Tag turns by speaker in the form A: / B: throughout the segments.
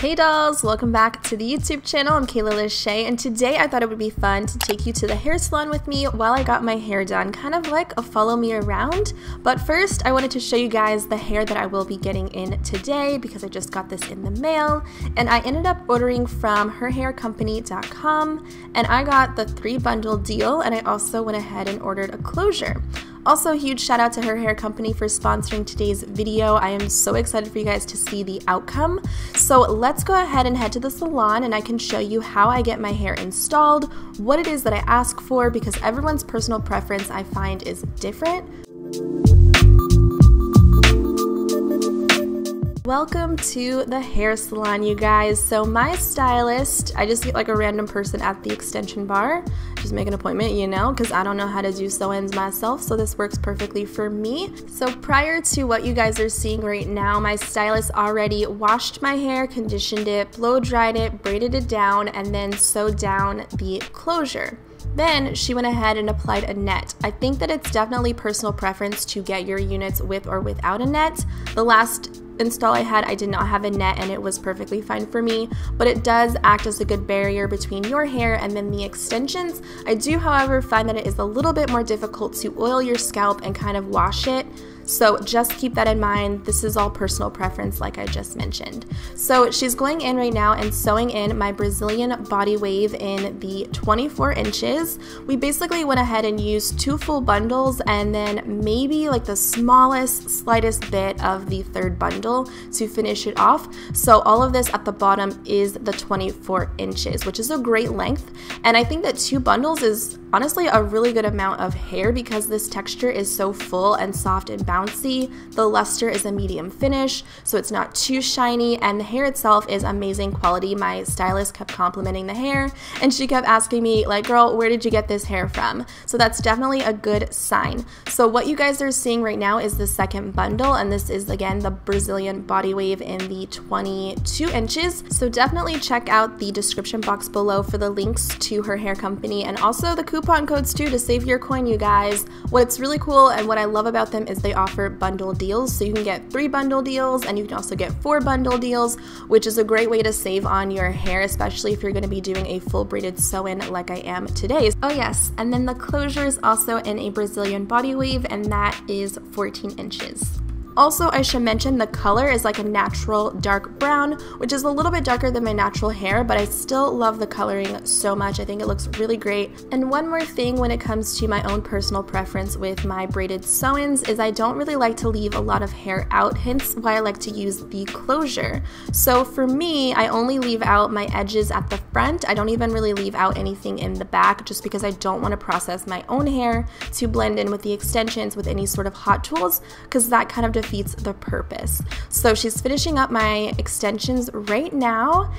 A: Hey dolls, welcome back to the YouTube channel. I'm Kayla Lashae, and today I thought it would be fun to take you to the hair salon with me while I got my hair done, kind of like a follow me around. But first, I wanted to show you guys the hair that I will be getting in today because I just got this in the mail, and I ended up ordering from herhaircompany.com, and I got the 3-bundle deal, and I also went ahead and ordered a closure. Also, a huge shout out to Her Hair Company for sponsoring today's video. I am so excited for you guys to see the outcome. So let's go ahead and head to the salon and I can show you how I get my hair installed, what it is that I ask for, because everyone's personal preference I find is different. Welcome to the hair salon, you guys. So my stylist, I just get like a random person at the extension bar. Just make an appointment, you know, because I don't know how to do sew-ins myself, so this works perfectly for me. So prior to what you guys are seeing right now, my stylist already washed my hair, conditioned it, blow dried it, braided it down, and then sewed down the closure. Then she went ahead and applied a net. I think that it's definitely personal preference to get your units with or without a net. The last install I had, I did not have a net and it was perfectly fine for me, but it does act as a good barrier between your hair and then the extensions. I do, however, find that it is a little bit more difficult to oil your scalp and kind of wash it. So just keep that in mind. This is all personal preference like I just mentioned. So she's going in right now and sewing in my Brazilian body wave in the 24 inches. We basically went ahead and used 2 full bundles and then maybe like the smallest, slightest bit of the 3rd bundle to finish it off. So all of this at the bottom is the 24 inches, which is a great length. And I think that 2 bundles is honestly a really good amount of hair because this texture is so full and soft and bouncy. The luster is a medium finish, so it's not too shiny, and the hair itself is amazing quality. My stylist kept complimenting the hair, and she kept asking me, like, girl, where did you get this hair from? So that's definitely a good sign. So what you guys are seeing right now is the 2nd bundle, and this is, again, the Brazilian body wave in the 22 inches. So definitely check out the description box below for the links to Her Hair Company and also the coupon codes too to save your coin, you guys. What's really cool and what I love about them is they offer bundle deals, so you can get 3 bundle deals and you can also get 4 bundle deals, which is a great way to save on your hair, especially if you're going to be doing a full braided sew-in like I am today. Oh yes, and then the closure is also in a Brazilian body wave, and that is 14 inches. Also, I should mention the color is like a natural dark brown, which is a little bit darker than my natural hair, but I still love the coloring so much. I think it looks really great. And one more thing when it comes to my own personal preference with my braided sew-ins is I don't really like to leave a lot of hair out, hence why I like to use the closure. So for me, I only leave out my edges at the front. I don't even really leave out anything in the back just because I don't want to process my own hair to blend in with the extensions with any sort of hot tools, because that kind of defeats the purpose. So she's finishing up my extensions right now.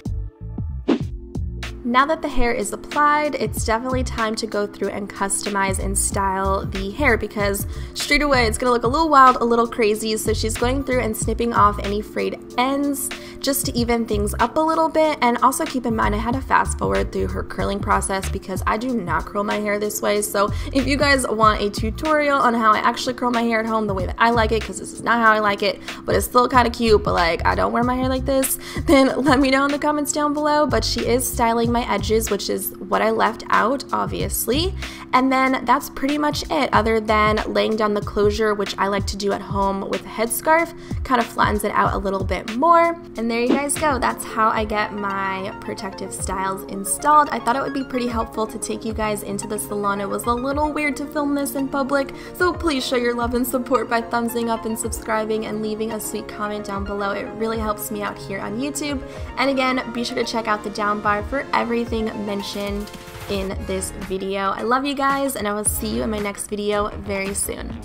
A: Now that the hair is applied, it's definitely time to go through and customize and style the hair because straight away it's gonna look a little wild, a little crazy. So she's going through and snipping off any frayed ends just to even things up a little bit. And also keep in mind I had to fast forward through her curling process because I do not curl my hair this way. So if you guys want a tutorial on how I actually curl my hair at home the way that I like it, because this is not how I like it, but it's still kind of cute, but like I don't wear my hair like this, then let me know in the comments down below. But she is styling my edges, which is what I left out, obviously. And then that's pretty much it, other than laying down the closure, which I like to do at home with a headscarf, kind of flattens it out a little bit more. And there you guys go. That's how I get my protective styles installed. I thought it would be pretty helpful to take you guys into the salon. It was a little weird to film this in public, so please show your love and support by thumbsing up and subscribing and leaving a sweet comment down below. It really helps me out here on YouTube. And again, be sure to check out the down bar for everything mentioned in this video. I love you guys, and I will see you in my next video very soon.